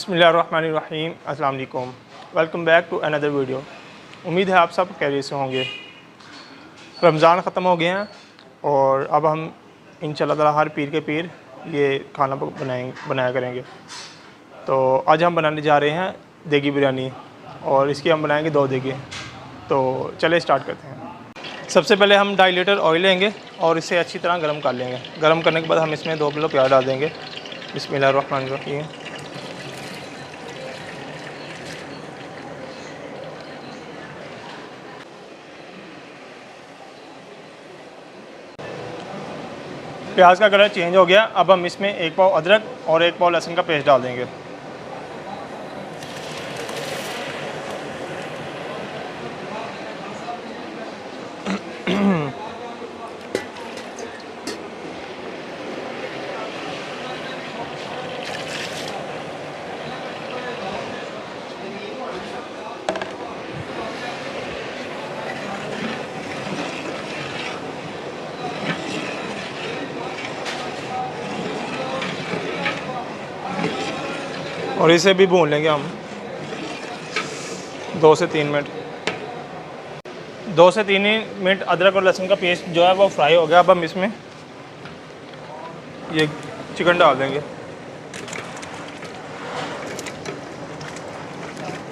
बिस्मिल्लाहिर्रहमानिर्रहीम। अस्सलाम वालेकुम। Welcome back to another video. उम्मीद है आप सब खैरियत से होंगे। रमज़ान ख़त्म हो गए हैं और अब हम इंशाअल्लाह ताला हर पीर के पीर ये खाना बनाया करेंगे। तो आज हम बनाने जा रहे हैं देगी बिरयानी और इसकी हम बनाएंगे 2 देगी। तो चले स्टार्ट करते हैं। सबसे पहले हम 2.5 लीटर ऑयल लेंगे और इसे अच्छी तरह गर्म कर लेंगे। गर्म करने के बाद हम इसमें 2 किलो प्याज डाल देंगे। बिस्मिल्लाहिर्रहमानिर्रहीम। प्याज का कलर चेंज हो गया। अब हम इसमें 1 पाव अदरक और 1 पाव लहसुन का पेस्ट डाल देंगे। और इसे भी भून लेंगे हम 2 से 3 मिनट। 2 से 3 मिनट अदरक और लहसुन का पेस्ट जो है वो फ्राई हो गया। अब हम इसमें ये चिकन डाल देंगे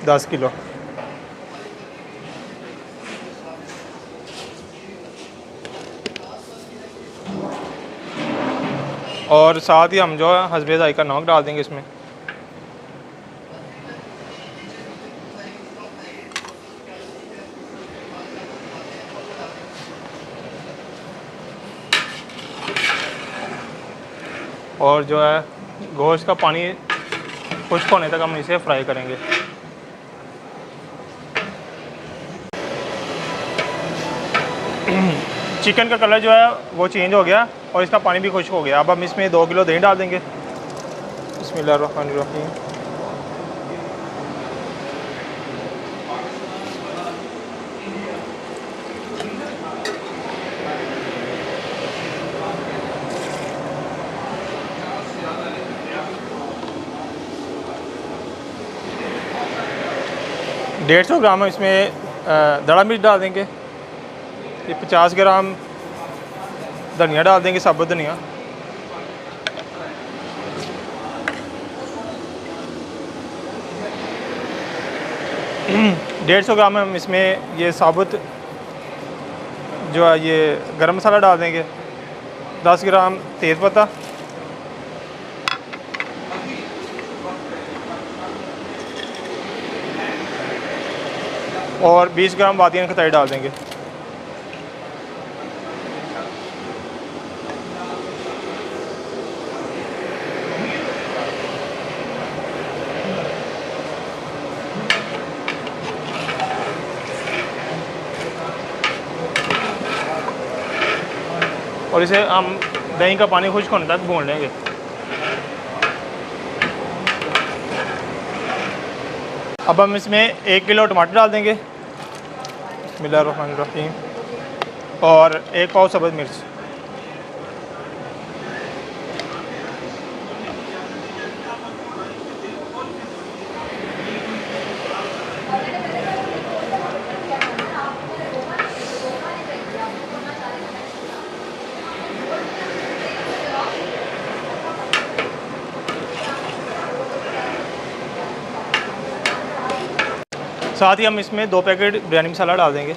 10 किलो। और साथ ही हम जो है हस्बे ज़ायक़ा नमक डाल देंगे इसमें। और जो है गोश्त का पानी खुश्क होने तक हम इसे फ्राई करेंगे। चिकन का कलर जो है वो चेंज हो गया और इसका पानी भी खुश्क हो गया। अब हम इसमें 2 किलो दही डाल देंगे। बिस्मिल्लाहिर्रहमानिर्रहीम। डेढ़ 150 ग्राम इसमें दड़ा मिर्च डाल देंगे। ये 50 ग्राम धनिया डाल देंगे, साबुत धनिया। डेढ़ 150 ग्राम हम इसमें ये साबुत जो है ये गरम मसाला डाल देंगे। 10 ग्राम तेज़पत्ता और 20 ग्राम बादियान खताई डाल देंगे। और इसे हम दही का पानी खुश्क होने तक भून लेंगे। अब हम इसमें 1 किलो टमाटर डाल देंगे। बिस्मिल्लाहिर्रहमानिर्रहीम। और 1 पाव सब्ज़ मिर्च। साथ ही हम इसमें 2 पैकेट बिरयानी मसाला डाल देंगे।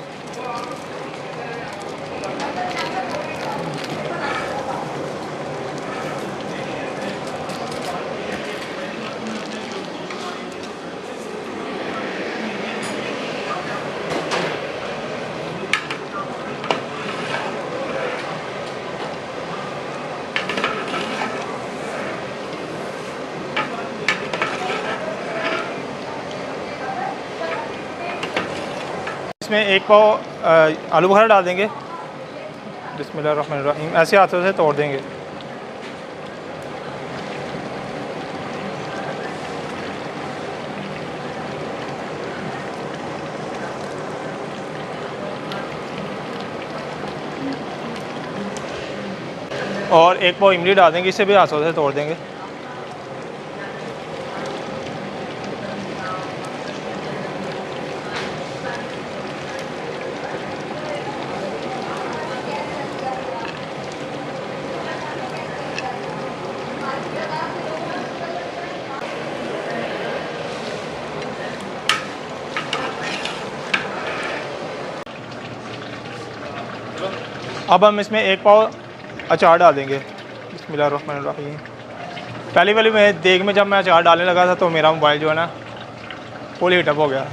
इसमें 1 पाव आलू बुखारा डाल देंगे। बिस्मिल्लाहिर्रहमानिर्रहीम। ऐसे हाथों से तोड़ देंगे। और 1 पाव इमली डाल देंगे। इसे भी हाथों से तोड़ देंगे। अब हम इसमें 1 पाव अचार डाल देंगे। बिस्मिल्लाहिर्रहमानिर्रहीम। पहली वाली मैं देग में जब मैं अचार डालने लगा था तो मेरा मोबाइल जो है ना फुल हीटअप हो गया।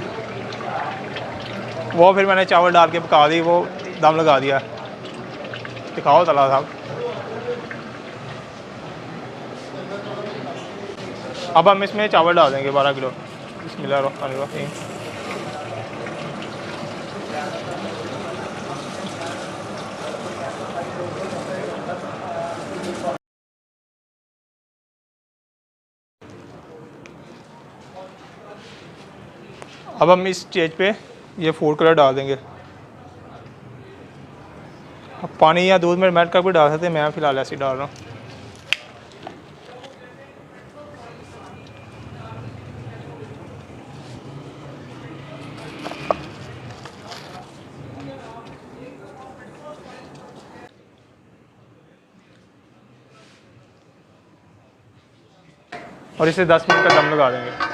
वो फिर मैंने चावल डाल के पका दी, वो दम लगा दिया। दिखाओ तला साहब। अब हम इसमें चावल डाल देंगे 12 किलो। बिस्मिल्लाहिर्रहमानिर्रहीम। अब हम इस स्टेज पे ये फूड कलर डाल देंगे। अब पानी या दूध में मेल्ट कर भी डाल सकते हैं, मैं फ़िलहाल ऐसे ही डाल रहा हूँ। और इसे 10 मिनट का दम लगा देंगे।